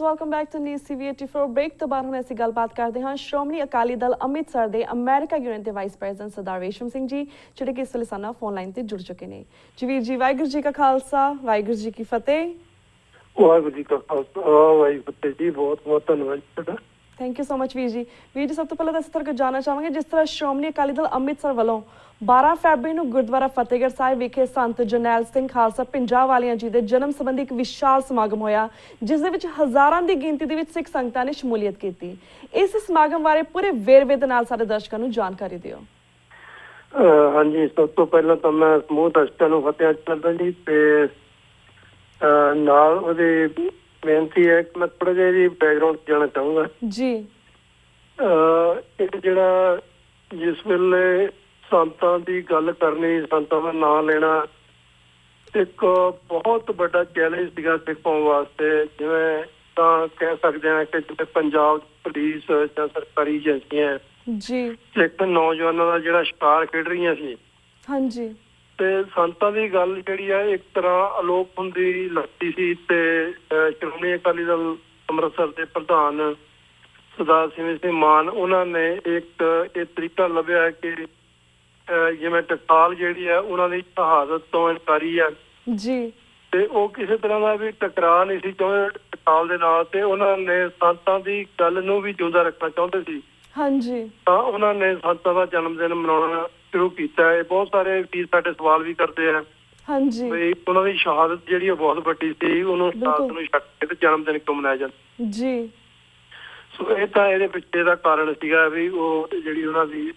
Welcome back to news TV 84 break ਤੋਂ ਬਾਅਦ ਹੁਣ ਅਸੀਂ ਗੱਲਬਾਤ ਕਰਦੇ ਹਾਂ ਸ਼੍ਰੋਮਣੀ ਅਕਾਲੀ ਦਲ ਅੰਮ੍ਰਿਤਸਰ ਦੇ ਅਮਰੀਕਾ ਯੂਨਿਟ ਦੇ ਵਾਈਸ ਪ੍ਰੈਜ਼ੀਡੈਂਟ ਸਰਦਾਰ ਰੇਸ਼ਮ ਸਿੰਘ ਜੀ ਜਿਹੜੇ ਕਿ ਇਸ ਵੇਲੇ ਸਾਨੂੰ ਫੋਨ ਲਾਈਨ ਤੇ ਜੁੜ ਚੁੱਕੇ ਨੇ। ਜੀ ਵੀਰ ਜੀ, ਵਾਹਿਗੁਰੂ ਜੀ ਕਾ ਖਾਲਸਾ, ਵਾਹਿਗੁਰੂ ਜੀ ਕੀ ਫਤਿਹ। ਵਾਹਿਗੁਰੂ ਜੀ ਕਾ ਖਾਲਸਾ, ਵਾਹਿਗੁਰੂ ਫਤਿਹ ਜੀ। ਬਹੁਤ ਬਹੁਤ ਧੰਨਵਾਦ ਤੁਹਾਡਾ। ਥੈਂਕ ਯੂ ਸੋ ਮਚ ਵੀਰ ਜੀ। ਵੀਰ ਜੀ, ਸਭ ਤੋਂ ਪਹਿਲਾਂ ਤਾਂ ਅਸੀਂ ਤੁਹਾਡੇ ਕੋਲ ਜਾਣਨਾ ਚਾਹਾਂਗੇ, ਜਿਸ ਤਰ੍ਹਾਂ ਸ਼੍ਰੋਮਣੀ ਅਕਾਲੀ ਦਲ ਅੰਮ੍ਰਿਤਸਰ ਵੱਲੋਂ 12 ਫਰਵਰੀ ਨੂੰ ਗੁਰਦੁਆਰਾ ਫਤਿਹਗੜ੍ਹ ਸਾਹਿਬ ਵਿਖੇ ਸੰਤ ਜਰਨੈਲ ਸਿੰਘ ਖਾਲਸਾ ਪੰਜਾਵਾਲੀਆਂ ਜੀ ਦੇ ਜਨਮ ਸੰਬੰਧੀ ਇੱਕ ਵਿਸ਼ਾਲ ਸਮਾਗਮ ਹੋਇਆ, ਜਿਸ ਦੇ ਵਿੱਚ ਹਜ਼ਾਰਾਂ ਦੀ ਗਿਣਤੀ ਦੇ ਵਿੱਚ ਸਿੱਖ ਸੰਗਤਾਂ ਨੇ ਸ਼ਮੂਲੀਅਤ ਕੀਤੀ। ਇਸ ਸਮਾਗਮ ਬਾਰੇ ਪੂਰੇ ਵੇਰਵੇ ਦੇ ਨਾਲ ਸਾਡੇ ਦਰਸ਼ਕਾਂ ਨੂੰ ਜਾਣਕਾਰੀ ਦਿਓ। ਹਾਂਜੀ, ਸਭ ਤੋਂ ਪਹਿਲਾਂ ਤਾਂ ਮੈਂ ਸਮੂਹ ਦਰਸ਼ਕਾਂ ਨੂੰ ਫਤਿਹ ਕਰਦਾ ਜੀ, ਤੇ ਨਾਲ ਉਹਦੀ ਬੇਨਤੀ ਹੈ ਕਿ ਮੈਂ ਥੋੜਾ ਜਿਹਾ ਇਹਦੀ ਬੈਕਗਰਾਊਂਡ ਜਾਣਾ ਚਾਹੂੰਗਾ ਜੀ। ਇੱਕ ਜਿਹੜਾ ਜਿਸ ਵੇਲੇ ਸੰਤਾਂ ਦੀ ਗੱਲ ਕਰਨੀ, ਸੰਤਾਂ ਦਾ ਨਾਂ ਲੈਣਾ ਇੱਕ ਬਹੁਤ ਵੱਡਾ ਚੈਲੰਜ ਸੀਗਾ ਸਿੱਖ ਕੌਮ ਵਾਸਤੇ। ਜਿਵੇਂ ਤਾਂ ਕਹਿ ਸਕਦੇ ਹਾਂ ਕਿ ਜਿਵੇਂ ਪੰਜਾਬ ਪੁਲਿਸ ਜਾਂ ਸਰਕਾਰੀ ਏਜੰਸੀਆਂ ਜੀ ਸਿੱਖ ਨੌਜਵਾਨਾਂ ਦਾ ਜਿਹੜਾ ਸ਼ਿਕਾਰ ਖੇਡ ਰਹੀਆਂ ਸੀ, ਹਾਂਜੀ, ਤੇ ਸੰਤਾਂ ਦੀ ਗੱਲ ਜਿਹੜੀ ਹੈ ਇੱਕ ਤਰ੍ਹਾਂ ਅਲੋਪ ਹੁੰਦੀ ਲੱਗਦੀ ਸੀ। ਤੇ ਸ਼੍ਰੋਮਣੀ ਅਕਾਲੀ ਦਲ ਅੰਮ੍ਰਿਤਸਰ ਦੇ ਪ੍ਰਧਾਨ ਸਰਦਾਰ ਸਿਮਰਨ ਸਿੰਘ ਮਾਨ ਉਹਨਾਂ ਨੇ ਇੱਕ ਇਹ ਤਰੀਕਾ ਲੱਭਿਆ ਕਿ ਜਿਵੇਂ ਟਕਸਾਲ ਜਿਹੜੀ ਹੈ ਉਹਨਾਂ ਦੀ ਸ਼ਹਾਦਤ ਤੋਂ ਇਨਕਾਰੀ ਹੈ ਜੀ, ਤੇ ਉਹ ਕਿਸੇ ਤਰ੍ਹਾਂ ਦਾ ਵੀ ਟਕਰਾਅ ਨਹੀਂ ਸੀ ਚਾਹੁੰਦੇ ਟਕਸਾਲ ਦੇ ਨਾਲ, ਤੇ ਉਹਨਾਂ ਨੇ ਸੰਤਾਂ ਦੀ ਗੱਲ ਨੂੰ ਵੀ ਜਿਉਂਦਾ ਰੱਖਣਾ ਚਾਹੁੰਦੇ ਸੀ। ਹਾਂਜੀ, ਤਾਂ ਉਹਨਾਂ ਨੇ ਸੰਤਾਂ ਦਾ ਜਨਮ ਦਿਨ ਮਨਾਉਣਾ ਸ਼ੁਰੂ ਕੀਤਾ ਹੈ। ਬਹੁਤ ਸਾਰੇ ਵੀਰ ਸਾਡੇ ਸਵਾਲ ਵੀ ਕਰਦੇ ਆ ਹਾਂਜੀ, ਵੀ ਉਹਨਾਂ ਦੀ ਸ਼ਹਾਦਤ ਜਿਹੜੀ ਬਹੁਤ ਵੱਡੀ ਸੀ, ਉਹਨੂੰ ਸ਼ਹਾਦਤ ਨੂੰ ਛੱਡ ਕੇ ਤੇ ਜਨਮ ਦਿਨ ਕਿਉਂ ਮਨਾਇਆ ਜਾਂਦਾ ਜੀ। ਸੋ ਇਹ ਤਾਂ ਇਹਦੇ ਪਿੱਛੇ ਦਾ ਕਾਰਨ ਸੀਗਾ ਵੀ ਉਹ ਜਿਹੜੀ ਉਹਨਾਂ ਦੀ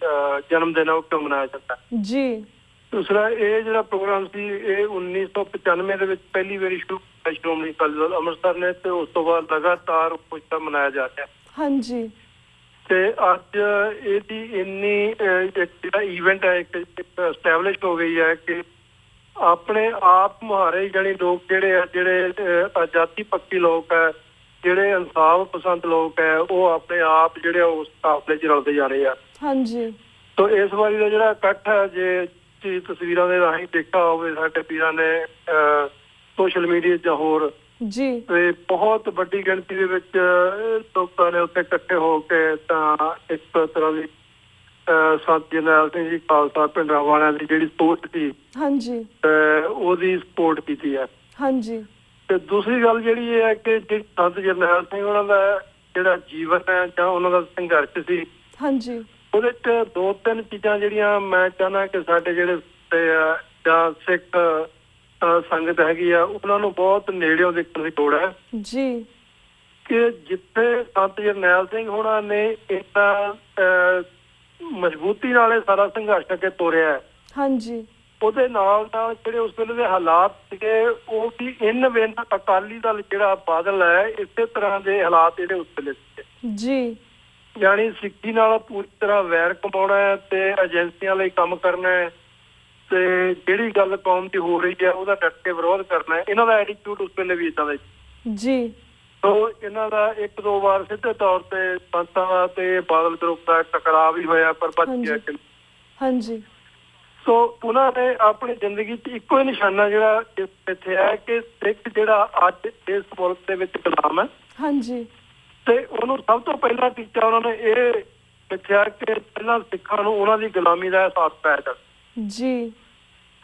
ਜਨਮ ਦਿਨ ਆ ਉਹ ਕਿਉਂ ਮਨਾਇਆ ਜਾਂਦਾ ਜੀ। ਦੂਸਰਾ, ਇਹ ਜਿਹੜਾ ਪ੍ਰੋਗਰਾਮ ਸੀ ਇਹ 1995 ਦੇ ਵਿੱਚ ਪਹਿਲੀ ਵਾਰੀ ਸ਼ੁਰੂ ਕੀਤਾ ਸ਼੍ਰੋਮਣੀ ਅਕਾਲੀ ਦਲ ਅੰਮ੍ਰਿਤਸਰ ਨੇ, ਤੇ ਉਸ ਤੋਂ ਬਾਅਦ ਲਗਾਤਾਰ ਉਹ ਮਨਾਇਆ ਜਾ ਰਿਹਾ। ਹਾਂਜੀ, ਤੇ ਅੱਜ ਇਹਦੀ ਇੰਨੀ ਜਿਹੜਾ ਈਵੈਂਟ ਹੈ ਇੱਕ ਐਸਟੈਬਲਿਸ਼ ਹੋ ਗਈ ਹੈ ਕਿ ਆਪਣੇ ਆਪ ਮੁਹਾਰੇ ਜਾਣੀ ਲੋਕ ਜਿਹੜੇ ਆ, ਜਿਹੜੇ ਆਜ਼ਾਦੀ ਪੱਖੀ ਲੋਕ ਹੈ, ਜਿਹੜੇ ਇਨਸਾਫ ਪਸੰਦ ਲੋਕ ਹੈ, ਉਹ ਆਪਣੇ ਆਪ ਜਿਹੜੇ ਉਸ ਕਾਫਲੇ 'ਚ ਰਲਦੇ ਜਾ ਰਹੇ ਆ। ਹਾਂਜੀ। ਤੋ ਇਸ ਵਾਰੀ ਦਾ ਜਿਹੜਾ ਇਕੱਠ ਹੈ, ਜੇ ਤਸਵੀਰਾਂ ਦੇ ਰਾਹੀਂ ਦੇਖਿਆ ਹੋਵੇ ਸਾਡੇ ਵੀਰਾਂ ਨੇ ਸੋਸ਼ਲ ਮੀਡੀਆ ਜਾਂ ਹੋਰ ਜੀ, ਤੇ ਬਹੁਤ ਵੱਡੀ ਗਿਣਤੀ ਦੇ ਵਿੱਚ ਲੋਕਾਂ ਨੇ ਉੱਥੇ ਇਕੱਠੇ ਹੋ ਕੇ ਤਾਂ ਇੱਕ ਤਰ੍ਹਾਂ ਦੀ ਸੰਤ ਜਰਨੈਲ ਸਿੰਘ ਜੀ ਖਾਲਸਾ ਭਿੰਡਰਾਂਵਾਲਿਆਂ ਦੀ ਜਿਹੜੀ ਸੋਚ ਸੀ, ਹਾਂਜੀ, ਉਹਦੀ ਸਪੋਰਟ ਕੀਤੀ ਹੈ। ਹਾਂਜੀ। ਤੇ ਦੂਸਰੀ ਗੱਲ ਜਿਹੜੀ ਇਹ ਹੈ ਕਿ ਜਿਹੜੀ ਸੰਤ ਜਰਨੈਲ ਸਿੰਘ ਉਹਨਾਂ ਦਾ ਜਿਹੜਾ ਜੀਵਨ ਹੈ ਜਾਂ ਉਹਨਾਂ ਦਾ ਸੰਘਰਸ਼ ਸੀ, ਹਾਂਜੀ, ਉਹਦੇ 'ਚ ਦੋ ਤਿੰਨ ਚੀਜ਼ਾਂ ਜਿਹੜੀਆਂ ਮੈਂ ਚਾਹੁੰਦਾ ਕਿ ਸਾਡੇ ਜਿਹੜੇ ਜਾਂ ਸਿੱਖ ਸੰਗਤ ਹੈਗੀ ਆ ਉਹਨਾਂ ਨੂੰ ਬਹੁਤ ਨੇੜਿਓਂ ਦੇਖਣ ਦੀ ਲੋੜ ਹੈ ਜੀ। ਕਿ ਜਿੱਥੇ ਸੰਤ ਜਰਨੈਲ ਸਿੰਘ ਹੋਣਾ ਨੇ ਇੰਨਾ ਮਜ਼ਬੂਤੀ ਨਾਲ ਇਹ ਸਾਰਾ ਸੰਘਰਸ਼ ਅੱਗੇ ਤੋਰਿਆ, ਹਾਂਜੀ, ਉਹਦੇ ਨਾਲ ਨਾਲ ਜਿਹੜੇ ਉਸ ਵੇਲੇ ਦੇ ਹਾਲਾਤ ਸੀਗੇ ਉਹ ਵੀ ਇਨ ਬਿਨ ਅਕਾਲੀ ਦਲ ਜਿਹੜਾ ਬਾਦਲ ਹੈ ਇਸੇ ਤਰ੍ਹਾਂ ਦੇ ਹਾਲਾਤ ਜਿਹੜੇ ਉਸ ਵੇਲੇ ਸੀਗੇ ਜੀ। ਯਾਨੀ ਸਿੱਖੀ ਨਾਲ ਪੂਰੀ ਤਰ੍ਹਾਂ ਵੈਰ ਕਮਾਉਣਾ ਹੈ ਤੇ ਏਜੰਸੀਆਂ ਲਈ ਕੰਮ ਕਰਨਾ ਹੈ, ਤੇ ਜਿਹੜੀ ਗੱਲ ਕੌਮ ਦੀ ਹੋ ਰਹੀ ਹੈ ਉਹਦਾ ਡਟ ਕੇ ਵਿਰੋਧ ਕਰਨਾ ਹੈ। ਇਹਨਾਂ ਦਾ ਐਟੀਟਿਊਡ ਉਸ ਵੇਲੇ ਵੀ ਏਦਾਂ ਦਾ ਜੀ। ਸੋ ਇਹਨਾਂ ਦਾ ਇੱਕ ਦੋ ਵਾਰ ਸਿੱਧੇ ਤੌਰ ਤੇ ਸੰਤਾਂ ਦਾ ਤੇ ਬਾਦਲ ਗਰੁੱਪ ਦਾ ਟਕਰਾਅ ਵੀ ਹੋਇਆ, ਪਰ ਬਚ ਗਿਆ। ਹਾਂਜੀ। ਸੋ ਉਹਨਾਂ ਨੇ ਆਪਣੀ ਜ਼ਿੰਦਗੀ 'ਚ ਇੱਕੋ ਹੀ ਨਿਸ਼ਾਨਾ ਜਿਹੜਾ ਇੱਥੇ ਹੈ ਕਿ ਸਿੱਖ ਜਿਹੜਾ ਅੱਜ ਇਸ ਮੁਲਕ ਦੇ ਵਿੱਚ ਗੁਲਾਮ ਹੈ, ਹਾਂਜੀ, ਤੇ ਉਹਨੂੰ ਸਭ ਤੋਂ ਪਹਿਲਾਂ ਟੀਚਾ ਉਹਨਾਂ ਨੇ ਇਹ ਰੱਖਿਆ ਕਿ ਪਹਿਲਾਂ ਸਿੱਖਾਂ ਨੂੰ ਉਹਨਾਂ ਦੀ ਗੁਲਾਮੀ ਦਾ ਅਹਿਸਾਸ ਪਾਇਆ ਜਾਵੇ ਜੀ।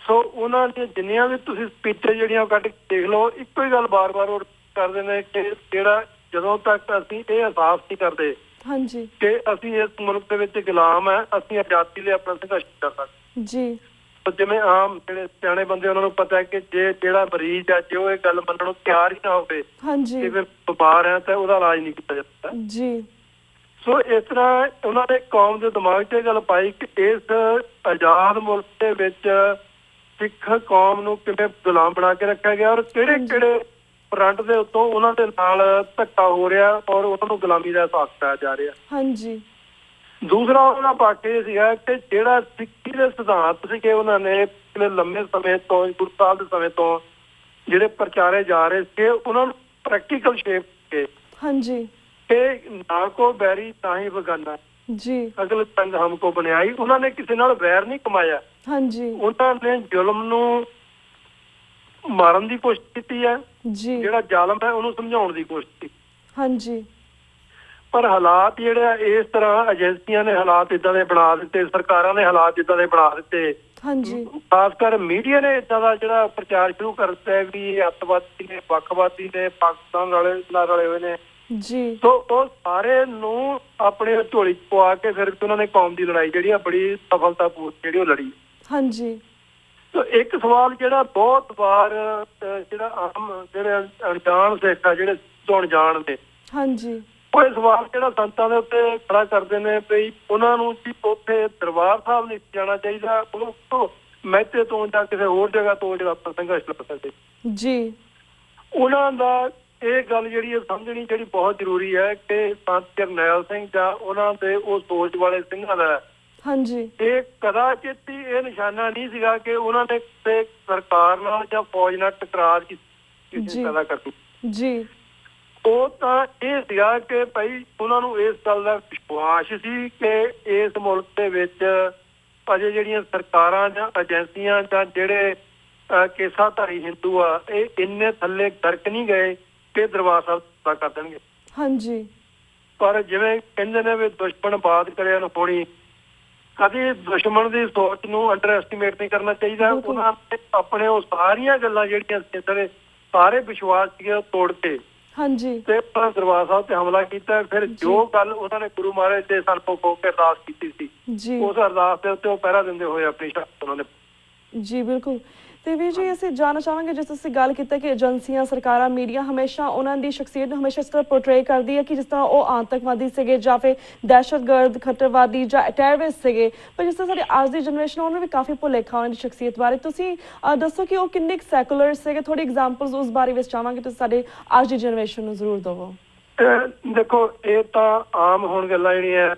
ਸੋ ਉਹਨਾਂ ਦੀਆਂ ਜਿੰਨੀਆਂ ਵੀ ਤੁਸੀਂ ਸਪੀਚਾਂ ਜਿਹੜੀਆਂ ਕੱਢ ਕੇ ਦੇਖ ਲਓ, ਇੱਕੋ ਹੀ ਗੱਲ ਬਾਰ-ਬਾਰ ਉਹ ਕਰਦੇ ਨੇ ਕਿ ਜਿਹੜਾ ਜਦੋਂ ਤੱਕ ਅਸੀਂ ਇਹ ਅਹਿਸਾਸ ਨਹੀਂ ਕਰਦੇ, ਹਾਂਜੀ, ਕਿ ਅਸੀਂ ਇਸ ਮੁਲਕ ਦੇ ਵਿੱਚ ਗੁਲਾਮ ਹੈ, ਅਸੀਂ ਆਜ਼ਾਦੀ ਲਈ ਆਪਣਾ ਸੰਘਰਸ਼ ਕਰ ਸਕਦੇ ਜੀ। ਜਿਵੇਂ ਆਮ ਜਿਹੜੇ ਸਿਆਣੇ ਬੰਦੇ ਉਹਨਾਂ ਨੂੰ ਪਤਾ ਹੈ ਕਿ ਜੇ ਜਿਹੜਾ ਮਰੀਜ਼ ਹੈ ਜੇ ਉਹ ਇਹ ਗੱਲ ਮੰਨਣ ਨੂੰ ਤਿਆਰ ਹੀ ਨਾ ਹੋਵੇ, ਹਾਂਜੀ, ਕਿ ਫਿਰ ਬਿਮਾਰ ਹੈ ਤਾਂ ਉਹਦਾ ਇਲਾਜ ਨਹੀਂ ਕੀਤਾ ਜਾਂਦਾ ਜੀ। ਸੋ ਇਸ ਤਰ੍ਹਾਂ ਉਹਨਾਂ ਨੇ ਕੌਮ ਦੇ ਦਿਮਾਗ 'ਚ ਇਹ ਗੱਲ ਪਾਈ ਕਿ ਇਸ ਆਜ਼ਾਦ ਮੁਲਕ ਦੇ ਵਿੱਚ ਸਿੱਖ ਕੌਮ ਨੂੰ ਕਿਵੇਂ ਗੁਲਾਮ ਬਣਾ ਕੇ ਰੱਖਿਆ ਗਿਆ, ਔਰ ਕਿਹੜੇ ਕਿਹੜੇ ਫਰੰਟ ਦੇ ਉੱਤੋਂ ਉਹਨਾਂ ਦੇ ਨਾਲ ਧੱਕਾ ਹੋ ਰਿਹਾ ਔਰ ਉਹਨਾਂ ਨੂੰ ਗੁਲਾਮੀ ਦਾ ਅਹਿਸਾਸ ਪਾਇਆ ਜਾ ਰਿਹਾ, ਹਾਂਜੀ। ਦੂਸਰਾ ਉਹਨਾਂ ਪੱਖ ਇਹ ਸੀਗਾ ਕਿ ਜਿਹੜਾ ਸਿੱਖੀ ਦੇ ਸਿਧਾਂਤ ਸੀਗੇ ਉਹਨਾਂ ਨੇ ਪਿਛਲੇ ਲੰਮੇ ਸਮੇਂ ਤੋਂ, ਗੁਰੂ ਸਾਹਿਬ ਦੇ ਸਮੇਂ ਤੋਂ ਜਿਹੜੇ ਪ੍ਰਚਾਰੇ ਜਾ ਰਹੇ ਸੀਗੇ, ਉਹਨਾਂ ਨੂੰ ਪ੍ਰੈਕਟੀਕਲ ਸ਼ੇਪ ਕੇ, ਹਾਂਜੀ, ਕਿ ਨਾ ਕੋ ਬੈਰੀ ਨਾ ਹੀ ਬਗਾਨਾ ਜੀ, ਅਗਲ ਤੰਗ ਹਮਕੋ ਬਣਾਈ। ਉਹਨਾਂ ਨੇ ਕਿਸੇ ਨਾਲ ਵੈਰ ਨਹੀਂ ਕਮਾਇਆ, ਹਾਂਜੀ, ਉਹਨਾਂ ਨੇ ਜ਼ੁਲਮ ਨੂੰ ਮਾਰਨ ਦੀ ਕੋਸ਼ਿਸ਼ ਕੀਤੀ ਹੈ ਜੀ, ਜਿਹੜਾ ਜ਼ਾਲਮ ਹੈ ਉਹਨੂੰ ਸਮਝਾਉਣ ਦੀ ਕੋਸ਼ਿਸ਼ ਕੀਤੀ, ਹਾਂਜੀ। ਪਰ ਹਾਲਾਤ ਜਿਹੜੇ ਆ ਇਸ ਤਰ੍ਹਾਂ ਏਜੰਸੀਆਂ ਨੇ ਹਾਲਾਤ ਇਦਾਂ ਦੇ ਬਣਾ ਦਿੱਤੇ, ਸਰਕਾਰਾਂ ਨੇ ਹਾਲਾਤ ਇਦਾਂ ਦੇ ਬਣਾ ਦਿੱਤੇ, ਹਾਂਜੀ। ਖਾਸ ਕਰ ਮੀਡੀਆ ਨੇ ਇਦਾਂ ਦਾ ਜਿਹੜਾ ਪ੍ਰਚਾਰ ਸ਼ੁਰੂ ਕਰ ਦਿੱਤਾ ਹੈ ਵੀ ਇਹ ਅੱਤਵਾਦੀ ਨੇ, ਵੱਖਵਾਦੀ ਨੇ, ਪਾਕਿਸਤਾਨ ਨਾਲ ਰਲੇ ਹੋਏ ਨੇ ਜੀ। ਸੋ ਉਹ ਸਾਰੇ ਨੂੰ ਆਪਣੇ ਝੋਲੀ ਚ ਪਵਾ ਕੇ ਫਿਰ ਉਹਨਾਂ ਨੇ ਕੌਮ ਦੀ ਲੜਾਈ ਜਿਹੜੀ ਆ ਬੜੀ ਸਫਲਤਾਪੂਰਵਕ ਜਿਹੜੀ ਉਹ ਲੜੀ। ਹਾਂਜੀ। ਸੋ ਇੱਕ ਸਵਾਲ ਜਿਹੜਾ ਬਹੁਤ ਵਾਰ ਜਿਹੜਾ ਆਮ ਜਿਹੜੇ ਅਣਜਾਣ ਸਿੱਖ ਆ ਜਿਹੜੇ ਅਣਜਾਣ ਨੇ, ਹਾਂਜੀ, ਉਹ ਇਹ ਸਵਾਲ ਜਿਹੜਾ ਸੰਤਾਂ ਦੇ ਉੱਤੇ ਖੜਾ ਕਰਦੇ ਨੇ ਵੀ ਉਹਨਾਂ ਨੂੰ ਜੀ ਉੱਥੇ ਦਰਬਾਰ ਸਾਹਿਬ ਨਹੀਂ ਜਾਣਾ ਚਾਹੀਦਾ, ਉਹ ਮਹਿਤੇ ਤੋਂ ਜਾਂ ਕਿਸੇ ਹੋਰ ਜਗ੍ਹਾ ਤੋਂ ਜਿਹੜਾ ਆਪਾਂ ਸੰਘਰਸ਼ ਲੜ ਸਕਦੇ ਜੀ। ਉਹਨਾਂ ਦਾ ਇਹ ਗੱਲ ਜਿਹੜੀ ਹੈ ਸਮਝਣੀ ਜਿਹੜੀ ਬਹੁਤ ਜ਼ਰੂਰੀ ਹੈ ਕਿ ਸੰਤ ਜਰਨੈਲ ਸਿੰਘ ਜਾਂ ਉਹਨਾਂ ਦੇ ਉਹ ਸੋਚ ਵਾਲੇ ਸਿੰਘਾਂ ਦਾ ਹਾਂਜੀ ਇਹ ਕਦਾਚਿਤ ਹੀ ਇਹ ਨਿਸ਼ਾਨਾ ਨਹੀਂ ਸੀਗਾ ਕਿ ਉਹਨਾਂ ਨੇ ਕਿਸੇ ਸਰਕਾਰ ਨਾਲ ਜਾਂ ਫੌਜ ਨਾਲ ਟਕਰਾਅ ਕਿਸੇ ਪੈਦਾ ਕਰਨੀ ਜੀ। ਉਹ ਤਾਂ ਇਹ ਸੀਗਾ ਕਿ ਭਾਈ ਉਹਨਾਂ ਨੂੰ ਇਸ ਗੱਲ ਦਾ ਵਿਸ਼ਵਾਸ ਸੀ ਕਿ ਇਸ ਮੁਲਕ ਦੇ ਵਿੱਚ ਅਜੇ ਜਿਹੜੀਆਂ ਸਰਕਾਰਾਂ ਜਾਂ ਏਜੰਸੀਆਂ ਜਾਂ ਜਿਹੜੇ ਕੇਸਾਧਾਰੀ ਹਿੰਦੂ ਆ ਇਹ ਇੰਨੇ ਥੱਲੇ ਗਰਕ ਨਹੀਂ ਗਏ ਕਿ ਦਰਬਾਰ ਸਾਹਿਬ ਕਰ ਦੇਣਗੇ। ਹਾਂਜੀ। ਪਰ ਜਿਵੇਂ ਕਹਿੰਦੇ ਨੇ ਵੀ ਦੁਸ਼ਮਣ ਬਾਤ ਕਰਿਆ ਨੂੰ ਹੋਣੀ, ਕਦੇ ਦੁਸ਼ਮਣ ਦੀ ਸੋਚ ਨੂੰ ਅੰਡਰ ਐਸਟੀਮੇਟ ਨਹੀਂ ਕਰਨਾ ਚਾਹੀਦਾ। ਉਹਨਾਂ ਨੇ ਆਪਣੇ ਉਹ ਸਾਰੀਆਂ ਗੱਲਾਂ ਜਿਹੜੀਆਂ ਸਾਰੇ ਵਿਸ਼ਵਾਸ ਸੀਗੇ ਉਹ ਤੋੜ ਕੇ ਹਾਂਜੀ ਤੇ ਦਰਬਾਰ ਸਾਹਿਬ ਤੇ ਹਮਲਾ ਕੀਤਾ। ਫਿਰ ਜੋ ਗੱਲ ਉਹਨਾਂ ਨੇ ਗੁਰੂ ਮਹਾਰਾਜ ਦੇ ਸਨਮੁਖ ਹੋ ਕੇ ਅਰਦਾਸ ਕੀਤੀ ਸੀ ਉਸ ਅਰਦਾਸ ਦੇ ਉੱਤੇ ਉਹ ਪਹਿਰਾ ਦਿੰਦੇ ਹੋਏ ਆਪਣੀ ਸ਼ਹਾਦਤ ਉਹਨਾਂ ਨੇ। ਜੀ ਬਿਲਕੁਲ। ਤੇ ਵੀਰ ਜੀ ਅਸੀਂ ਜਾਣਨਾ ਚਾਹਾਂਗੇ ਜਿਸ ਤੁਸੀਂ ਗੱਲ ਕੀਤਾ ਕਿ ਏਜੰਸੀਆਂ, ਸਰਕਾਰਾਂ, ਮੀਡੀਆ ਹਮੇਸ਼ਾ ਉਹਨਾਂ ਦੀ ਸ਼ਖਸੀਅਤ ਨੂੰ ਹਮੇਸ਼ਾ ਇਸ ਤਰ੍ਹਾਂ ਪੋਰਟਰੇ ਕਰਦੀ ਹੈ ਕਿ ਜਿਸ ਤਰ੍ਹਾਂ ਉਹ ਆਤੰਕਵਾਦੀ ਸੀਗੇ ਜਾਂ ਫਿਰ ਦਹਿਸ਼ਤਗਰਦ, ਖੱਤਰਵਾਦੀ ਜਾਂ ਟੈਰਰਿਸਟ ਸੀਗੇ। ਪਰ ਜਿਸ ਤਰ੍ਹਾਂ ਸਾਡੀ ਅੱਜ ਦੀ ਜਨਰੇਸ਼ਨ ਉਹਨੂੰ ਵੀ ਕਾਫੀ ਭੁਲੇਖਾ ਉਹਨਾਂ ਦੀ ਸ਼ਖਸੀਅਤ ਬਾਰੇ। ਤੁਸੀਂ ਦੱਸੋ ਕਿ ਉਹ ਕਿੰਨੇ ਸੈਕੂਲਰ ਸੀਗੇ, ਥੋੜੀ ਐਗਜ਼ਾਮਪਲਸ ਉਸ ਬਾਰੇ ਵਿੱਚ ਚਾਹਾਂਗੇ ਤੁਸੀਂ ਸਾਡੇ ਅੱਜ ਦੀ ਜਨਰੇਸ਼ਨ ਨੂੰ ਜ਼ਰੂਰ ਦਵੋ। ਦੇਖੋ ਇਹ ਤਾਂ ਆਮ ਹੁਣ ਗੱਲਾਂ ਜਿਹੜੀਆਂ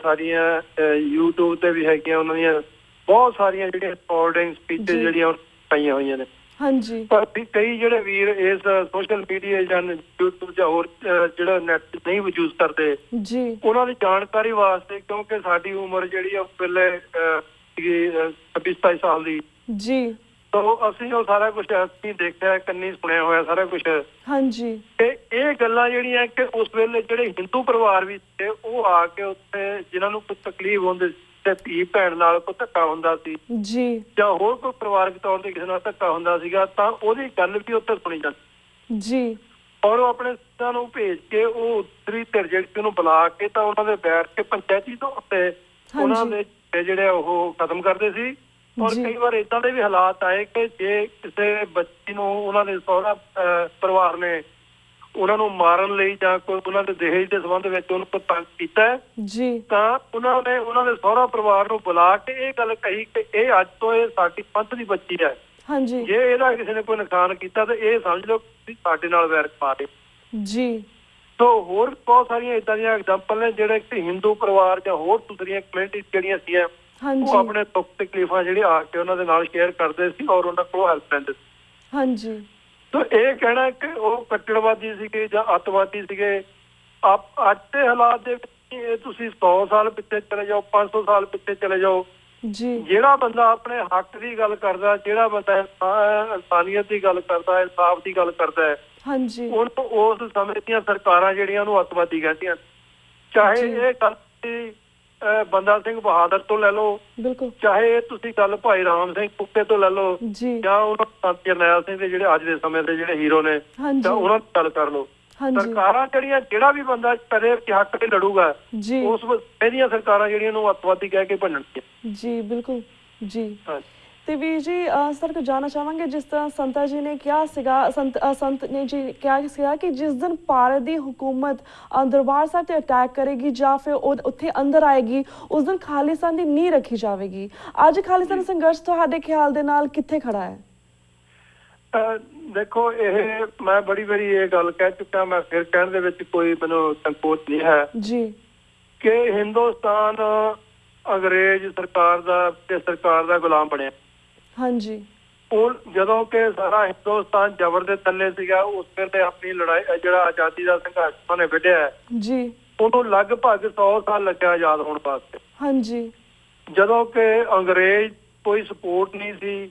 ਸਾਰੀਆਂ YouTube ਤੇ ਵੀ ਹੈਗੀਆਂ, ਉਹਨਾਂ ਦੀਆਂ ਬਹੁਤ ਸਾਰੀਆਂ ਜਿਹੜੀਆਂ ਰਿਕਾਰਡਿੰਗ ਸਪੀਚਸ ਜਿਹੜੀਆਂ ਪਾਈਆਂ ਹੋਈਆਂ ਨੇ। ਹਾਂਜੀ। ਪਰ ਕਈ ਜਿਹੜੇ ਵੀਰ ਇਸ ਸੋਸ਼ਲ ਮੀਡੀਆ ਜਾਂ YouTube ਜਾਂ ਹੋਰ ਜਿਹੜਾ ਨੈਟ ਨਹੀਂ ਯੂਜ਼ ਕਰਦੇ ਜੀ, ਉਹਨਾਂ ਦੀ ਜਾਣਕਾਰੀ ਵਾਸਤੇ, ਕਿਉਂਕਿ ਸਾਡੀ ਉਮਰ ਜਿਹੜੀ ਆ ਪਹਿਲੇ 26-27 ਸਾਲ ਦੀ ਜੀ, ਤਾਂ ਅਸੀਂ ਉਹ ਸਾਰਾ ਕੁਛ ਅਸੀਂ ਦੇਖਿਆ, ਕੰਨੀ ਸੁਣਿਆ ਹੋਇਆ ਸਾਰਾ ਕੁਛ। ਹਾਂਜੀ। ਤੇ ਇਹ ਗੱਲਾਂ ਜਿਹੜੀਆਂ ਕਿ ਉਸ ਵੇਲੇ ਜਿਹੜੇ ਹਿੰਦੂ ਪਰਿਵਾਰ ਵੀ ਸੀ ਉਹ ਆ ਕੇ ਉੱਥੇ ਜਿਨ੍ਹਾਂ ਨੂੰ ਕੋਈ ਤਕਲੀਫ ਹੁੰਦੀ ਤੇ ਧੀ ਭੈਣ ਨਾਲ ਕੋਈ ਧੱਕਾ ਹੁੰਦਾ ਸੀ ਜੀ ਜਾਂ ਹੋਰ ਕੋਈ ਪਰਿਵਾਰਕ ਤੌਰ ਤੇ ਕਿਸੇ ਨਾਲ ਧੱਕਾ ਹੁੰਦਾ ਸੀਗਾ ਤਾਂ ਉਹਦੀ ਗੱਲ ਵੀ ਉੱਥੇ ਸੁਣੀ ਜਾਂਦੀ ਜੀ। ਔਰ ਉਹ ਆਪਣੇ ਸਿੱਧਾਂ ਨੂੰ ਭੇਜ ਕੇ ਉਹ ਉੱਤਰੀ ਧਿਰ ਜਿਹੜੀ ਉਹਨੂੰ ਬੁਲਾ ਕੇ ਤਾਂ ਉਹਨਾਂ ਦੇ ਬੈਠ ਕੇ ਪੰਚਾਇਤੀ ਤੌਰ ਤੇ ਉਹਨਾਂ ਦੇ ਜਿਹੜੇ ਉਹ ਖਤਮ ਕਰਦੇ ਸੀ। ਔਰ ਕਈ ਵਾਰ ਏਦਾਂ ਦੇ ਵੀ ਹਾਲਾਤ ਆਏ ਕਿ ਜੇ ਕਿਸੇ ਬੱਚੀ ਨੂੰ ਉਹਨਾਂ ਦੇ ਸਹੁਰਾ ਪਰਿਵਾਰ ਨੇ ਉਹਨਾਂ ਨੂੰ ਮਾਰਨ ਲਈ ਜਾਂ ਕੋਈ ਉਹਨਾਂ ਦੇ ਦਹੇਜ ਦੇ ਸੰਬੰਧ ਵਿੱਚ ਉਹਨੂੰ ਕੋਈ ਤੰਗ ਕੀਤਾ ਜੀ ਤਾਂ ਉਹਨਾਂ ਨੇ ਉਹਨਾਂ ਦੇ ਸਹੁਰਾ ਪਰਿਵਾਰ ਨੂੰ ਬੁਲਾ ਕੇ ਇਹ ਗੱਲ ਕਹੀ ਕਿ ਇਹ ਅੱਜ ਤੋਂ ਇਹ ਸਾਡੀ ਪੰਥ ਦੀ ਬੱਚੀ ਹੈ। ਹਾਂਜੀ। ਜੇ ਇਹਦਾ ਕਿਸੇ ਨੇ ਕੋਈ ਨੁਕਸਾਨ ਕੀਤਾ ਤਾਂ ਇਹ ਸਮਝ ਲਓ ਕਿ ਸਾਡੇ ਨਾਲ ਵੈਰ ਪਾ ਰਹੇ ਜੀ। ਸੋ ਹੋਰ ਬਹੁਤ ਸਾਰੀਆਂ ਏਦਾਂ ਦੀਆਂ ਐਗਜ਼ਾਮਪਲ ਨੇ ਜਿਹੜੇ ਕਿ ਹਿੰਦੂ ਪਰਿਵਾਰ ਜਾਂ ਹੋਰ ਦੂਸਰੀਆਂ ਕਮਿਊਨਿਟੀ ਜਿਹੜੀਆਂ ਸੀਗੀਆਂ ਉਹ ਆਪਣੇ ਦੁੱਖ ਤਕਲੀਫਾਂ ਜਿਹੜੇ ਆ ਕੇ ਉਹਨਾਂ ਦੇ ਨਾਲ ਸ਼ੇਅਰ ਕਰਦੇ ਸੀ ਔਰ ਉਹਨਾਂ ਕੋਲ ਹੈਲਪ ਲੈਂਦੇ ਸੀ। ਹਾਂਜੀ। ਤਾਂ ਇਹ ਕਹਿਣਾ ਕਿ ਉਹ ਕੱਟੜਵਾਦੀ ਸੀਗੇ ਜਾਂ ਅੱਤਵਾਦੀ ਸੀਗੇ, ਅੱਜ ਦੇ ਹਾਲਾਤ ਦੇ ਵਿੱਚ ਤੁਸੀਂ 100 ਸਾਲ ਪਿੱਛੇ ਚਲੇ ਜਾਓ, 500 ਸਾਲ ਪਿੱਛੇ ਚਲੇ ਜਾਓ ਜੀ, ਜਿਹੜਾ ਬੰਦਾ ਆਪਣੇ ਹੱਕ ਦੀ ਗੱਲ ਕਰਦਾ, ਜਿਹੜਾ ਬੰਦਾ ਇਨਸਾਨੀਅਤ ਦੀ ਗੱਲ ਕਰਦਾ, ਇਨਸਾਫ ਦੀ ਗੱਲ ਕਰਦਾ ਹੈ, ਹਾਂਜੀ, ਉਹਨੂੰ ਉਸ ਸਮੇਂ ਦੀਆਂ ਸਰਕਾਰਾਂ ਜਿਹੜੀਆਂ ਉਹਨੂੰ ਅੱਤਵਾਦੀ ਕਹਿੰਦੀਆਂ। ਚਾਹੇ ਇਹ ਗੱਲ ਬੰਦਾ ਸਿੰਘ ਬਹਾਦਰ ਤੋਂ ਲੈ ਲਓ, ਚਾਹੇ ਤੁਸੀਂ ਗੱਲ ਭਾਈ ਰਾਮ ਸਿੰਘ ਕੁੱਕੇ ਤੋਂ ਲੈ ਲਓ ਜਾਂ ਉਹਨਾਂ ਸੰਤ ਜਰਨੈਲ ਸਿੰਘ ਦੇ ਜਿਹੜੇ ਅੱਜ ਦੇ ਸਮੇਂ ਦੇ ਜਿਹੜੇ ਹੀਰੋ ਨੇ ਜਾਂ ਉਹਨਾਂ ਦੀ ਗੱਲ ਕਰ ਲਓ। ਸਰਕਾਰਾਂ ਜਿਹੜੀਆਂ ਜਿਹੜਾ ਵੀ ਬੰਦਾ ਕਦੇ ਹੱਕ ਤੇ ਲੜੂਗਾ ਉਸ ਇਹਦੀਆਂ ਸਰਕਾਰਾਂ ਜਿਹੜੀਆਂ ਨੂੰ ਅੱਤਵਾਦੀ ਕਹਿ ਕੇ ਭੰਨਣਗੀਆਂ। ਜੀ ਬਿਲਕੁਲ ਜੀ। ਤੇ ਵੀਰ ਜੀ ਸਰ ਕੋ ਜਾਣਨਾ ਚਾਹਾਂਗੇ ਜਿਸ ਤਰ੍ਹਾਂ ਸੰਤਾ ਜੀ ਨੇ ਕਿਹਾ ਸੀਗਾ, ਸੰਤ ਨੇ ਜੀ ਕਿਹਾ ਸੀਗਾ ਕਿ ਜਿਸ ਦਿਨ ਭਾਰਤ ਦੀ ਹੁਕੂਮਤ ਦਰਬਾਰ ਸਾਹਿਬ ਤੇ ਅਟੈਕ ਕਰੇਗੀ ਜਾਂ ਫਿਰ ਉੱਥੇ ਅੰਦਰ ਆਏਗੀ ਉਸ ਦਿਨ ਖਾਲਿਸਤਾਨ ਦੀ ਨੀਂਹ ਰੱਖੀ ਜਾਵੇਗੀ। ਅੱਜ ਖਾਲਿਸਤਾਨ ਸੰਘਰਸ਼ ਤੁਹਾਡੇ ਖਿਆਲ ਦੇ ਨਾਲ ਕਿੱਥੇ ਖੜਾ ਹੈ? ਦੇਖੋ ਇਹ ਮੈਂ ਬੜੀ ਵਾਰੀ ਇਹ ਗੱਲ ਕਹਿ ਚੁੱਕਾ, ਮੈਂ ਫਿਰ ਕਹਿਣ ਦੇ ਵਿੱਚ ਕੋਈ ਮੈਨੂੰ ਸੰਕੋਚ ਨਹੀਂ ਹੈ ਜੀ ਕਿ ਹਿੰਦੁਸਤਾਨ ਅੰਗਰੇਜ਼ ਸਰਕਾਰ ਦਾ ਗੁਲਾਮ ਬਣਿਆ। ਹਾਂਜੀ। ਉਹ ਜਦੋਂ ਕਿ ਸਾਰਾ ਹਿੰਦੁਸਤਾਨ ਜ਼ਬਰ ਦੇ ਥੱਲੇ ਸੀਗਾ ਉਸ ਵੇਲੇ ਆਪਣੀ ਲੜਾਈ ਜਿਹੜਾ ਆਜ਼ਾਦੀ ਦਾ ਸੰਘਰਸ਼ ਉਹਨੇ ਵਿੱਢਿਆ ਜੀ, ਉਹਨੂੰ ਲਗਭਗ 100 ਸਾਲ ਲੱਗਿਆ ਆਜ਼ਾਦ ਹੋਣ ਵਾਸਤੇ। ਹਾਂਜੀ। ਜਦੋਂ ਕਿ ਅੰਗਰੇਜ਼ ਕੋਈ ਸਪੋਰਟ ਨਹੀਂ ਸੀ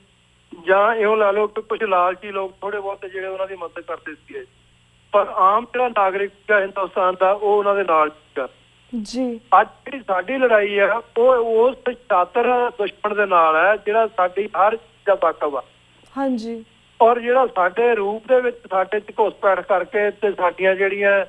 ਜਾਂ ਇਉਂ ਲਾ ਲਓ ਕਿ ਕੁਝ ਲਾਲਚੀ ਲੋਕ ਥੋੜੇ ਬਹੁਤ ਜਿਹੜੇ ਉਹਨਾਂ ਦੀ ਮਦਦ ਕਰਦੇ ਸੀਗੇ ਪਰ ਆਮ ਜਿਹੜਾ ਨਾਗਰਿਕ ਹੈ ਹਿੰਦੁਸਤਾਨ ਦਾ ਉਹ ਉਹਨਾਂ ਦੇ ਨਾਲ ਸੀਗਾ ਜੀ। ਅੱਜ ਜਿਹੜੀ ਸਾਡੀ ਲੜਾਈ ਹੈ ਉਹ ਉਸ ਛਾਤਰ ਦੁਸ਼ਮਣ ਦੇ ਨਾਲ ਹੈ ਜਿਹੜਾ ਸਾਡੀ ਹਰ ਚੀਜ਼ ਦਾ ਵਾਕਫ ਆ। ਹਾਂਜੀ। ਔਰ ਜਿਹੜਾ ਸਾਡੇ ਰੂਪ ਦੇ ਵਿੱਚ ਸਾਡੇ ਚ ਘੁਸਪੈਠ ਕਰਕੇ ਤੇ ਸਾਡੀਆਂ ਜਿਹੜੀਆਂ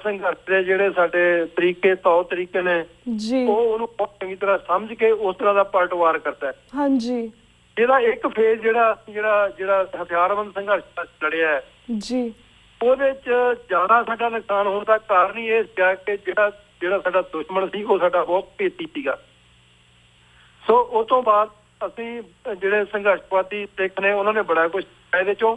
ਸੰਘਰਸ਼ ਦੇ ਜਿਹੜੇ ਸਾਡੇ ਤਰੀਕੇ ਤੌਰ ਤਰੀਕੇ ਨੇ ਜੀ, ਉਹ ਉਹਨੂੰ ਬਹੁਤ ਚੰਗੀ ਤਰ੍ਹਾਂ ਸਮਝ ਕੇ ਉਸ ਤਰ੍ਹਾਂ ਦਾ ਪਲਟਵਾਰ ਕਰਦਾ ਹੈ। ਹਾਂਜੀ। ਇਹਦਾ ਇੱਕ ਫੇਜ਼ ਜਿਹੜਾ ਹਥਿਆਰਬੰਦ ਸੰਘਰਸ਼ ਲੜਿਆ ਹੈ ਜੀ, ਉਹਦੇ ਚ ਜ਼ਿਆਦਾ ਸਾਡਾ ਨੁਕਸਾਨ ਹੋਣ ਦਾ ਕਾਰਨ ਹੀ ਇਹ ਸੀਗਾ ਕਿ ਜਿਹੜਾ ਸਾਡਾ ਦੁਸ਼ਮਣ ਸੀ ਉਹ ਸਾਡਾ ਬਹੁਤ ਭੇਤੀ ਸੀਗਾ। ਸੋ ਉਹ ਤੋਂ ਬਾਅਦ ਅਸੀਂ ਜਿਹੜੇ ਸੰਘਰਸ਼ਵਾਦੀ ਸਿੱਖ ਨੇ ਉਹਨਾਂ ਨੇ ਬੜਾ ਕੁਝ ਇਹਦੇ ਚੋਂ।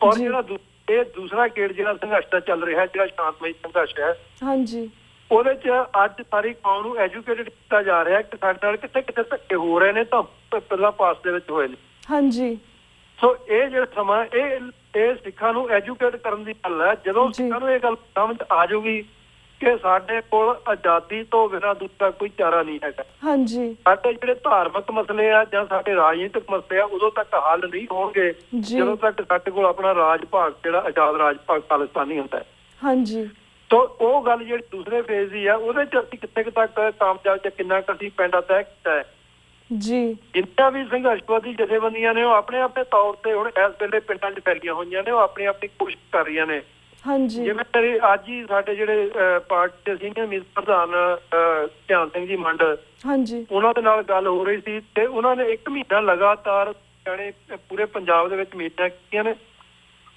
ਔਰ ਜਿਹੜਾ ਇਹ ਦੂਸਰਾ ਗੇੜ ਜਿਹੜਾ ਸੰਘਰਸ਼ ਦਾ ਚੱਲ ਰਿਹਾ ਜਿਹੜਾ ਸ਼ਾਂਤਮਈ ਸੰਘਰਸ਼ ਹੈ, ਹਾਂਜੀ, ਉਹਦੇ ਚ ਅੱਜ ਸਾਰੀ ਕੌਮ ਨੂੰ ਐਜੂਕੇਟਡ ਕੀਤਾ ਜਾ ਰਿਹਾ ਕਿ ਸਾਡੇ ਨਾਲ ਕਿੱਥੇ ਕਿੱਥੇ ਧੱਕੇ ਹੋ ਰਹੇ ਨੇ ਤਾਂ ਪਹਿਲਾਂ ਪਾਸ ਦੇ ਵਿੱਚ ਹੋਏ ਨੇ। ਹਾਂਜੀ। ਸੋ ਇਹ ਜਿਹੜਾ ਸਮਾਂ ਇਹ ਸਿੱਖਾਂ ਨੂੰ ਐਜੂਕੇਟ ਕਰਨ ਦੀ ਗੱਲ ਹੈ। ਜਦੋਂ ਸਿੱਖਾਂ ਨੂੰ ਇਹ ਗੱਲ ਸਮਝ ਆ ਜਾਊਗੀ ਕਿ ਸਾਡੇ ਕੋਲ ਆਜ਼ਾਦੀ ਤੋਂ ਬਿਨਾਂ ਦੂਸਰਾ ਕੋਈ ਚਾਰਾ ਨਹੀਂ ਹੈਗਾ। ਹਾਂਜੀ। ਸਾਡੇ ਜਿਹੜੇ ਧਾਰਮਿਕ ਮਸਲੇ ਆ ਜਾਂ ਸਾਡੇ ਰਾਜਨੀਤਿਕ ਮਸਲੇ ਆ ਉਦੋਂ ਤੱਕ ਹੱਲ ਨਹੀਂ ਹੋਣਗੇ ਜਦੋਂ ਤੱਕ ਸਾਡੇ ਕੋਲ ਆਪਣਾ ਰਾਜ ਭਾਗ ਜਿਹੜਾ ਆਜ਼ਾਦ ਰਾਜ ਭਾਗ ਖਾਲਿਸਤਾਨੀ ਹੁੰਦਾ ਹੈ। ਹਾਂਜੀ। ਤੋ ਉਹ ਗੱਲ ਜਿਹੜੀ ਦੂਸਰੇ ਫੇਜ਼ ਦੀ ਆ ਉਹਦੇ ਚ ਅਸੀਂ ਕਿੱਥੇ ਤੱਕ ਕਾਮਯਾਬ ਜਾਂ ਕਿੰਨਾ ਕੁ ਅਸੀਂ ਪੈਂਡਾ ਤੈਅ ਕੀਤਾ ਹੈ। ਜੀ। ਜਿੰਨੀਆਂ ਵੀ ਸੰਘਰਸ਼ਵਾਦੀ ਜਥੇਬੰਦੀਆਂ ਨੇ ਉਹ ਆਪਣੇ ਆਪਣੇ ਤੌਰ ਤੇ ਹੁਣ ਇਸ ਵੇਲੇ ਪਿੰਡਾਂ 'ਚ ਫੈਲੀਆਂ ਹੋਈਆਂ ਨੇ, ਉਹ ਆਪਣੀ ਆਪਣੀ ਕੋਸ਼ਿਸ਼ ਕਰ ਰਹੀਆਂ ਨੇ। ਹਾਂਜੀ। ਜਿਵੇਂ ਅੱਜ ਹੀ ਸਾਡੇ ਜਿਹੜੇ ਪਾਰਟੀ ਦੇ ਸੀਨੀਅਰ ਮੀਤ ਪ੍ਰਧਾਨ ਧਿਆਨ ਸਿੰਘ ਜੀ ਮੰਡ, ਹਾਂਜੀ, ਉਹਨਾਂ ਦੇ ਨਾਲ ਗੱਲ ਹੋ ਰਹੀ ਸੀ ਤੇ ਉਹਨਾਂ ਨੇ 1 ਮਹੀਨਾ ਲਗਾਤਾਰ ਜਾਣੇ ਪੂਰੇ ਪੰਜਾਬ ਦੇ ਵਿੱਚ ਮੀਟਿੰਗਾਂ ਕੀਤੀਆਂ ਨੇ।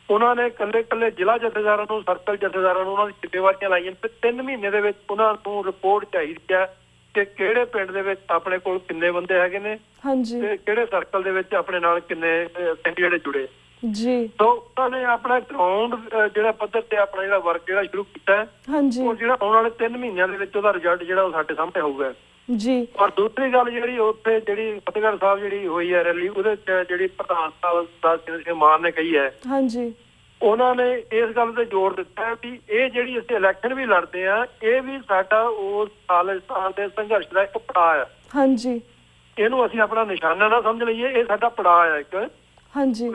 ਉਹਨਾਂ ਨੇ ਇਕੱਲੇ ਜ਼ਿਲ੍ਹਾ ਜਥੇਦਾਰਾਂ ਨੂੰ, ਸਰਕਲ ਜਥੇਦਾਰਾਂ ਨੂੰ ਉਹਨਾਂ ਦੀ ਜ਼ਿੰਮੇਵਾਰੀਆਂ ਲਾਈਆਂ ਤੇ 3 ਮਹੀਨੇ ਦੇ ਵਿੱਚ ਉਹਨਾਂ ਨੂੰ ਰਿਪੋਰਟ ਚਾਹੀਦੀ ਹੈ ਕਿ ਕਿਹੜੇ ਪਿੰਡ ਦੇ ਵਿੱਚ ਆਪਣੇ ਕੋਲ ਕਿੰਨੇ ਬੰਦੇ ਹੈਗੇ ਨੇ, ਹਾਂਜੀ, ਤੇ ਕਿਹੜੇ ਸਰਕਲ ਦੇ ਵਿੱਚ ਆਪਣੇ ਨਾਲ ਕਿੰਨੇ ਸਿੰਘ ਜਿਹੜੇ ਜੁੜੇ। ਜੀ। ਤਾਂ ਉਹਨਾਂ ਨੇ ਆਪਣਾ ਗਰਾਊਂਡ ਜਿਹੜਾ ਪੱਧਰ ਤੇ ਆਪਣਾ ਜਿਹੜਾ ਵਰਕ ਜਿਹੜਾ ਸ਼ੁਰੂ ਕੀਤਾ ਹੈ, ਹਾਂਜੀ, ਉਹ ਜਿਹੜਾ ਆਉਣ ਵਾਲੇ 3 ਮਹੀਨਿਆਂ ਦੇ ਵਿੱਚ ਉਹਦਾ ਰਿਜ਼ਲਟ ਜਿਹੜਾ ਉਹ ਸਾਡੇ ਸਾਹਮਣੇ ਹੋਊਗਾ। ਜੀ। ਔਰ ਦੂਸਰੀ ਗੱਲ ਜਿਹੜੀ ਉੱਥੇ ਜਿਹੜੀ ਫਤਿਹਗੜ੍ਹ ਸਾਹਿਬ ਜਿਹੜੀ ਹੋਈ ਹੈ ਰੈਲੀ, ਉਹਦੇ ਚ ਜਿਹੜੀ ਪ੍ਰਧਾਨ ਸਾਹਿਬ ਸਿੰਘ ਮਾਨ ਨੇ ਕਹੀ ਹੈ, ਹਾਂਜੀ, ਉਹਨਾਂ ਨੇ ਇਸ ਗੱਲ ਤੇ ਜ਼ੋਰ ਦਿੱਤਾ ਹੈ ਵੀ ਇਹ ਜਿਹੜੀ ਅਸੀਂ ਇਲੈਕਸ਼ਨ ਵੀ ਲੜਦੇ ਆ ਇਹ ਵੀ ਸਾਡਾ ਉਸ ਖਾਲਿਸਤਾਨ ਦੇ ਸੰਘਰਸ਼ ਦਾ ਇੱਕ ਪੜਾਅ ਹੈ। ਹਾਂਜੀ। ਇਹਨੂੰ ਅਸੀਂ ਆਪਣਾ ਨਿਸ਼ਾਨਾ ਨਾ ਸਮਝ ਲਈਏ, ਇਹ ਸਾਡਾ ਪੜਾਅ ਹੈ ਇੱਕ। ਹਾਂਜੀ।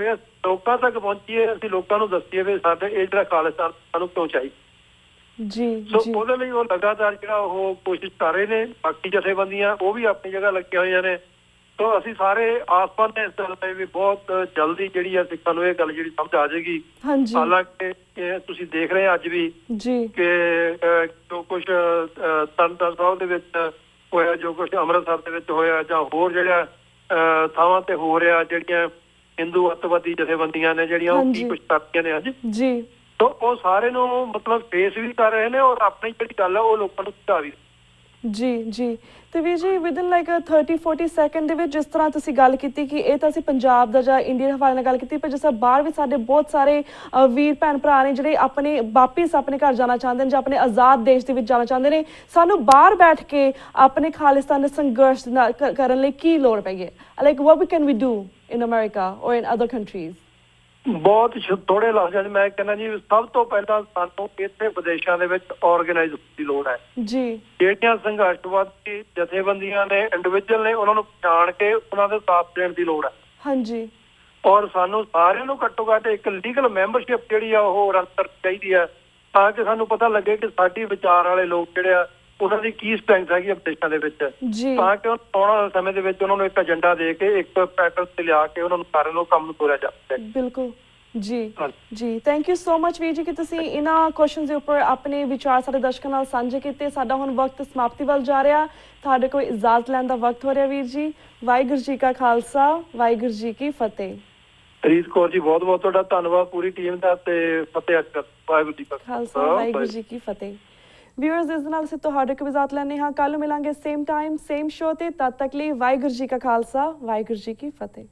ਲੋਕਾਂ ਤੱਕ ਪਹੁੰਚੀਏ, ਅਸੀਂ ਲੋਕਾਂ ਨੂੰ ਦੱਸੀਏ ਵੀ ਸਾਡੇ ਇਹ ਜਿਹੜਾ ਖਾਲਿਸਤਾਨ ਸਾਨੂੰ ਕਿਉਂ ਚਾਹੀਦਾ। ਜੀ। ਸੋ ਉਹਦੇ ਲਈ ਉਹ ਲਗਾਤਾਰ ਜਿਹੜਾ ਉਹ ਕੋਸ਼ਿਸ਼ ਕਰ ਰਹੇ ਨੇ। ਬਾਕੀ ਜਥੇਬੰਦੀਆਂ ਉਹ ਵੀ ਆਪਣੀ ਜਗ੍ਹਾ ਲੱਗੀਆਂ ਹੋਈਆਂ ਨੇ। ਤਾਂ ਅਸੀਂ ਸਾਰੇ ਆਸ-ਪਾਸ ਨੇ ਇਸ ਗੱਲ ਤੇ ਵੀ ਬਹੁਤ ਜਲਦੀ ਜਿਹੜੀ ਆ ਸਿੱਖਾਂ ਨੂੰ ਇਹ ਗੱਲ ਜਿਹੜੀ ਸਮਝ ਆ ਜਾਏਗੀ। ਹਾਂਜੀ। ਹਾਲਾਂਕਿ ਤੁਸੀਂ ਦੇਖ ਰਹੇ ਅੱਜ ਵੀ ਜੀ ਕਿ ਜੋ ਕੁਛ ਤਰਨਤਾਰਨ ਸਾਹਿਬ ਦੇ ਵਿੱਚ ਹੋਇਆ, ਜੋ ਕੁਛ ਅੰਮ੍ਰਿਤਸਰ ਦੇ ਵਿੱਚ ਹੋਇਆ ਜਾਂ ਹੋਰ ਜਿਹੜਾ ਥਾਵਾਂ ਤੇ ਹੋ ਰਿਹਾ, ਜਿਹੜੀਆਂ ਹਿੰਦੂ ਅੱਤਵਾਦੀ ਜਥੇਬੰਦੀਆਂ ਨੇ ਜਿਹੜੀਆਂ ਉਹ ਕੀ ਕੁਛ ਕਰਦੀਆਂ ਨੇ ਅੱਜ। ਜੀ। ਤਾਂ ਉਹ ਸਾਰੇ ਨੂੰ ਮਤਲਬ ਫੇਸ ਵੀ ਕਰ ਰਹੇ ਨੇ ਔਰ ਆਪਣੀ ਜਿਹੜੀ ਗੱਲ ਹੈ ਉਹ ਲੋਕਾਂ ਨੂੰ ਸਮਝਾ ਵੀ। ਜੀ ਜੀ। ਤੇ ਵੀਰ ਜੀ ਵਿਦਨ ਲਾਈਕ 30-40 ਸੈਕਿੰਡ ਦੇ ਵਿੱਚ ਜਿਸ ਤਰ੍ਹਾਂ ਤੁਸੀਂ ਗੱਲ ਕੀਤੀ ਕਿ ਇਹ ਤਾਂ ਅਸੀਂ ਪੰਜਾਬ ਦਾ ਜਾਂ ਇੰਡੀਆ ਦੇ ਹਵਾਲੇ ਨਾਲ ਗੱਲ ਕੀਤੀ, ਪਰ ਜਿਸ ਤਰ੍ਹਾਂ ਬਾਹਰ ਵੀ ਸਾਡੇ ਬਹੁਤ ਸਾਰੇ ਵੀਰ ਭੈਣ ਭਰਾ ਨੇ ਜਿਹੜੇ ਆਪਣੇ ਵਾਪਿਸ ਆਪਣੇ ਘਰ ਜਾਣਾ ਚਾਹੁੰਦੇ ਨੇ ਜਾਂ ਆਪਣੇ ਆਜ਼ਾਦ ਦੇਸ਼ ਦੇ ਵਿੱਚ ਜਾਣਾ ਚਾਹੁੰਦੇ ਨੇ, ਸਾਨੂੰ ਬਾਹਰ ਬੈਠ ਕੇ ਆਪਣੇ ਖਾਲਿਸਤਾਨ ਦੇ ਸੰਘਰਸ਼ ਕਰਨ ਲਈ ਕੀ ਲੋੜ ਪਈ ਹੈ? Like what we can we do in America or in other countries? ਬਹੁਤ ਥੋੜੇ ਲਫ਼ਜ਼ਾਂ 'ਚ ਮੈਂ ਕਹਿੰਦਾ ਜੀ ਸਭ ਤੋਂ ਪਹਿਲਾਂ ਸਾਨੂੰ ਇੱਥੇ ਵਿਦੇਸ਼ਾਂ ਦੇ ਵਿੱਚ ਆਰਗੇਨਾਈਜ਼ ਦੀ ਲੋੜ ਹੈ। ਜੀ। ਜਿਹੜੀਆਂ ਸੰਘਰਸ਼ਵਾਦੀ ਜਥੇਬੰਦੀਆਂ ਨੇ, ਇੰਡੀਵਿਜੂਅਲ ਨੇ, ਉਹਨਾਂ ਨੂੰ ਪਛਾਣ ਕੇ ਉਹਨਾਂ ਦੇ ਸਾਥ ਦੇਣ ਦੀ ਲੋੜ ਹੈ। ਹਾਂਜੀ। ਔਰ ਸਾਨੂੰ ਸਾਰਿਆਂ ਨੂੰ ਘੱਟੋ ਘੱਟ ਇੱਕ ਲੀਗਲ ਮੈਂਬਰਸ਼ਿਪ ਜਿਹੜੀ ਆ ਉਹ ਰੰਤਰ ਚਾਹੀਦੀ ਹੈ ਤਾਂ ਕਿ ਸਾਨੂੰ ਪਤਾ ਲੱਗੇ ਕਿ ਸਾਡੀ ਵਿਚਾਰ ਵਾਲੇ ਲੋਕ ਜਿਹੜੇ ਆ ਉਹਨਾਂ ਦੀ ਕੀ ਸਟਰੈਂਥ ਹੈਗੀ ਵਿਦੇਸ਼ਾਂ ਦੇ ਵਿੱਚ, ਤਾਂ ਕਿ ਆਉਣ ਵਾਲੇ ਸਮੇਂ ਦੇ ਵਿੱਚ ਉਹਨਾਂ ਨੂੰ ਇੱਕ ਏਜੰਡਾ ਦੇ ਕੇ ਇੱਕ ਪੈਟਰਨ ਤੇ ਲਿਆ ਕੇ ਉਹਨਾਂ ਨੂੰ ਸਾਰਿਆਂ ਨੂੰ ਕੰਮ ਨੂੰ ਤੋਰਿਆ ਜਾ ਸਕੇ। ਬਿਲਕੁਲ ਜੀ ਜੀ। ਥੈਂਕ ਯੂ ਸੋ ਮਚ ਵੀਰ ਜੀ ਕਿ ਤੁਸੀਂ ਇਹਨਾਂ ਕੁਐਸਚਨਸ ਦੇ ਉੱਪਰ ਆਪਣੇ ਵਿਚਾਰ ਸਾਡੇ ਦਰਸ਼ਕਾਂ ਨਾਲ ਸਾਂਝੇ ਕੀਤੇ। ਸਾਡਾ ਹੁਣ ਵਕਤ ਸਮਾਪਤੀ ਵੱਲ ਜਾ ਰਿਹਾ, ਤੁਹਾਡੇ ਕੋਲ ਇਜਾਜ਼ਤ ਲੈਣ ਦਾ ਵਕਤ ਹੋ ਰਿਹਾ ਵੀਰ ਜੀ। ਵਾਹਿਗੁਰੂ ਜੀ ਕਾ ਖਾਲਸਾ, ਵਾਹਿਗੁਰੂ ਜੀ ਕੀ ਫਤਿਹ। ਰੀਤ ਕੌਰ ਜੀ ਬਹੁਤ ਬਹੁਤ ਤੁਹਾਡਾ ਧੰਨਵਾਦ ਪੂਰੀ ਟੀਮ ਦਾ ਤੇ ਫਤਿਹ ਅਕਰ। ਵਾਹਿਗੁਰੂ ਜੀ ਕਾ ਖਾਲਸਾ, ਵਾਹਿਗੁਰੂ ਜੀ ਕੀ ਫਤਿਹ। ਵਿਊਅਰਸ ਇਸ ਨਾਲ ਅਸੀਂ ਤੁਹਾਡੇ ਕੋਲ ਇਜਾਜ਼ਤ ਲੈਂਦੇ ਹਾਂ। ਕੱਲ੍ਹ ਮਿਲਾਂਗੇ ਸੇਮ ਟਾਈਮ ਸੇਮ ਸ਼ੋਅ ਤੇ। ਤਦ ਤੱਕ ਲਈ ਵਾਹਿਗੁਰੂ ਜੀ ਕਾ ਖਾਲਸਾ, ਵਾਹਿਗੁਰੂ ਜੀ ਕੀ ਫਤਿਹ।